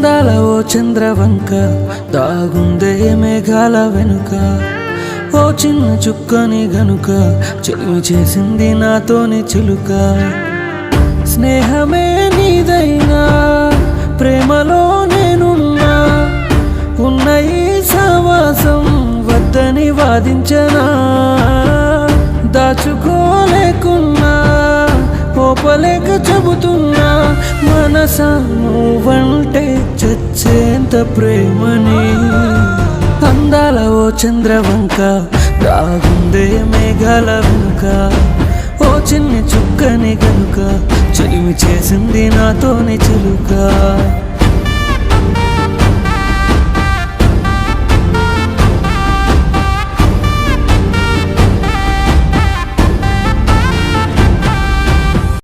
అందాల ఓ చంద్రవంక దాగుందే మేఘాల వెనుక, ఓ చిన్న చుక్కని గనుక చెలిమి చేసింది నాతోని చిలుక. స్నేహమే నీదైనా ప్రేమలో నేనున్నా, ఉన్న ఈ సావాసం వద్దని వాదించనా. దాచుకోలేకున్నా పోపలేక చెబుతున్నా, మనసా నువ్వంటే చచ్చేంత ప్రేమని. అందాల ఓ చంద్రవంక దాగుందే మేఘాల వెనుక, ఓ చిన్ని చుక్కని గనుక చెలిమి చేసింది నాతోని చిలుక.